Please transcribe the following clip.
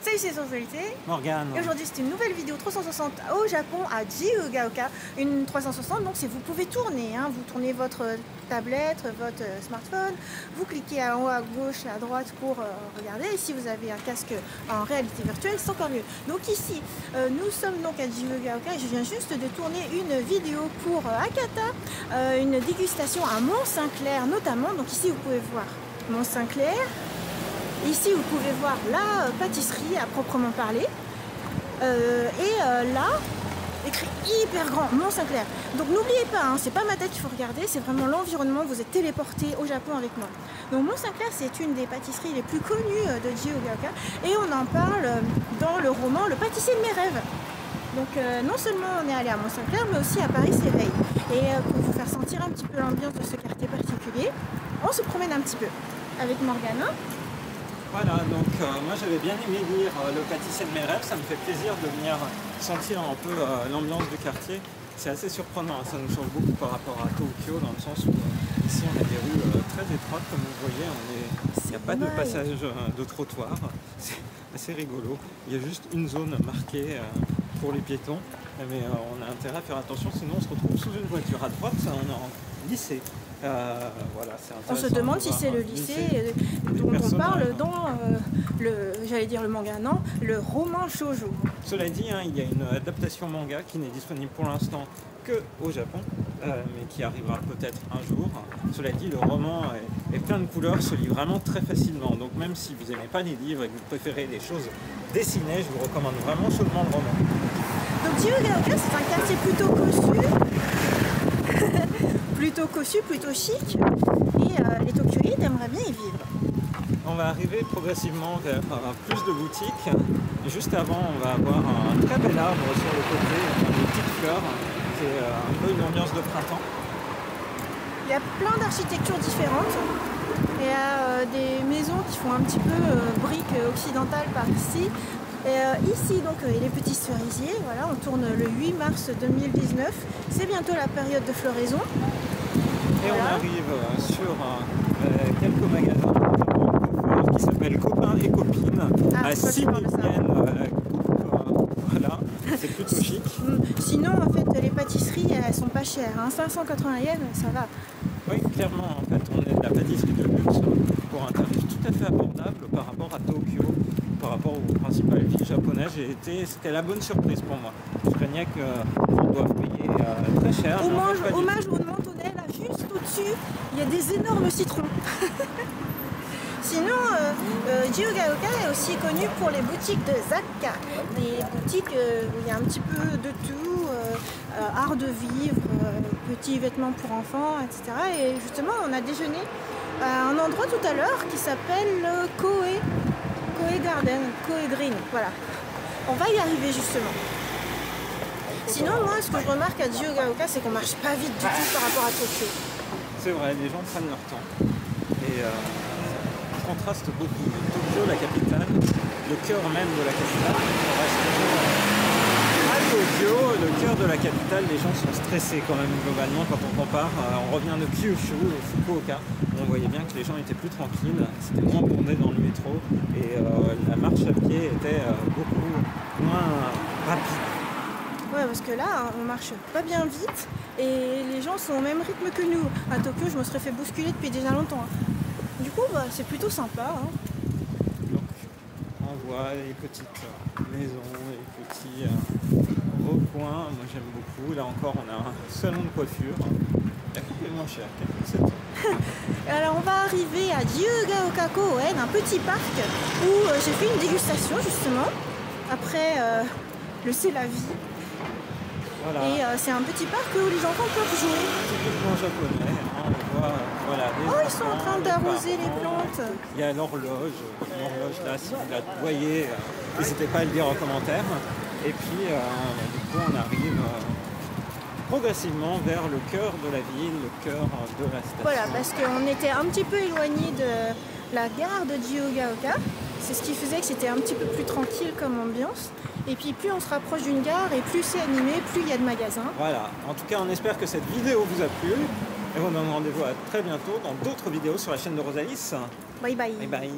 Salut, c'est Sensualité. Morgane. Et aujourd'hui, c'est une nouvelle vidéo 360 au Japon, à Jiugaoka. Une 360, donc c'est vous pouvez tourner. Vous tournez votre tablette, votre smartphone. Vous cliquez en haut à gauche, à droite pour regarder. Et si vous avez un casque en réalité virtuelle, c'est encore mieux. Donc ici, nous sommes donc à Jiugaoka et je viens juste de tourner une vidéo pour Akata. Une dégustation à Mont-Saint-Clair notamment. Donc ici, vous pouvez voir Mont-Saint-Clair. Ici, vous pouvez voir la pâtisserie à proprement parler. Là, écrit hyper grand, Mont-Saint-Clair. Donc n'oubliez pas, c'est pas ma tête qu'il faut regarder, c'est vraiment l'environnement. Vous êtes téléporté au Japon avec moi. Donc Mont-Saint-Clair, c'est une des pâtisseries les plus connues de Jiugaoka. Et on en parle dans le roman Le pâtissier de mes rêves. Donc non seulement on est allé à Mont-Saint-Clair, mais aussi à Paris-Séveil. Et pour vous faire sentir un petit peu l'ambiance de ce quartier particulier, on se promène un petit peu avec Morgana. Voilà, donc moi j'avais bien aimé lire Le pâtissier de mes rêves, ça me fait plaisir de venir sentir un peu l'ambiance du quartier. C'est assez surprenant, ça nous change beaucoup par rapport à Tokyo, dans le sens où ici on a des rues très étroites, comme vous voyez, il n'y a pas de passage de trottoir, c'est assez rigolo. Il y a juste une zone marquée pour les piétons, mais on a intérêt à faire attention, sinon on se retrouve sous une voiture. À droite, on est en lycée. Voilà, on se demande si c'est le lycée dont on parle dans le manga, non, le roman shoujo. Cela dit, il y a une adaptation manga qui n'est disponible pour l'instant que au Japon, mais qui arrivera peut-être un jour. Cela dit, le roman est plein de couleurs, se lit vraiment très facilement. Donc même si vous n'aimez pas les livres et que vous préférez des choses dessinées, je vous recommande vraiment chaudement le roman. Donc Jiugaoka, c'est un quartier plutôt cossu. Plutôt chic, et les Tokyoïdes aimeraient bien y vivre. On va arriver progressivement vers plus de boutiques. Et juste avant, on va avoir un très bel arbre sur le côté, des petites fleurs, c'est un peu une ambiance de printemps. Il y a plein d'architectures différentes. Il y a des maisons qui font un petit peu briques occidentales par ici. Et ici, donc, les petits cerisiers, voilà, on tourne le 8 mars 2019. C'est bientôt la période de floraison. Et voilà. On arrive sur quelques magasins qui s'appellent Copains et Copines à 6 000 yens. Voilà, c'est plutôt chic. Sinon, en fait, les pâtisseries, elles sont pas chères. 580 yens, ça va. Oui, clairement, en fait, on est de la pâtisserie de luxe pour un tarif tout à fait abordable par rapport à Tokyo, par rapport aux principales villes japonaises. C'était la bonne surprise pour moi. Je craignais qu'on doive payer très cher. Hommage au Mentonnet, là, juste au-dessus, il y a des énormes citrons. Sinon, Jiugaoka est aussi connu pour les boutiques de Zakka, des boutiques où il y a un petit peu de tout, art de vivre, petits vêtements pour enfants, etc. Et justement, on a déjeuné à un endroit tout à l'heure qui s'appelle Koe Garden, Koe Green, voilà. On va y arriver justement. Sinon, moi, ce que je remarque à Jiugaoka, c'est qu'on marche pas vite du tout par rapport à Tokyo. C'est vrai, les gens prennent leur temps. Et contraste beaucoup. Tokyo, la capitale, le cœur même de la capitale, on reste toujours à Tokyo, le cœur de la capitale, les gens sont stressés quand même globalement quand on compare. On revient de Kyushu, Fukuoka, on voyait bien que les gens étaient plus tranquilles, c'était moins bondé dans le métro et la marche à pied était beaucoup moins rapide. Ouais, parce que là, on marche pas bien vite et les gens sont au même rythme que nous. À Tokyo, je me serais fait bousculer depuis déjà longtemps. Du coup, c'est plutôt sympa. Donc, on voit les petites maisons, les petits recoins. Moi, j'aime beaucoup. Là encore, on a un salon de coiffure. La coupe est moins chère, 4,7 €. Alors, on va arriver à Jiugaoka Koen, un petit parc où j'ai fait une dégustation justement. Après le C'est la vie. Voilà. Et c'est un petit parc où les enfants peuvent jouer. Typiquement japonais, on voit ils sont en train d'arroser les plantes. Il y a l'horloge là, si vous la voyez, n'hésitez pas à le dire en commentaire. Et puis, du coup, on arrive progressivement vers le cœur de la ville, le cœur de la station. Voilà, parce qu'on était un petit peu éloigné de la gare de Jiugaoka. C'est ce qui faisait que c'était un petit peu plus tranquille comme ambiance. Et puis plus on se rapproche d'une gare et plus c'est animé, plus il y a de magasins. Voilà, en tout cas on espère que cette vidéo vous a plu. Et on donne rendez-vous à très bientôt dans d'autres vidéos sur la chaîne de Rosalis. Bye bye. Bye bye.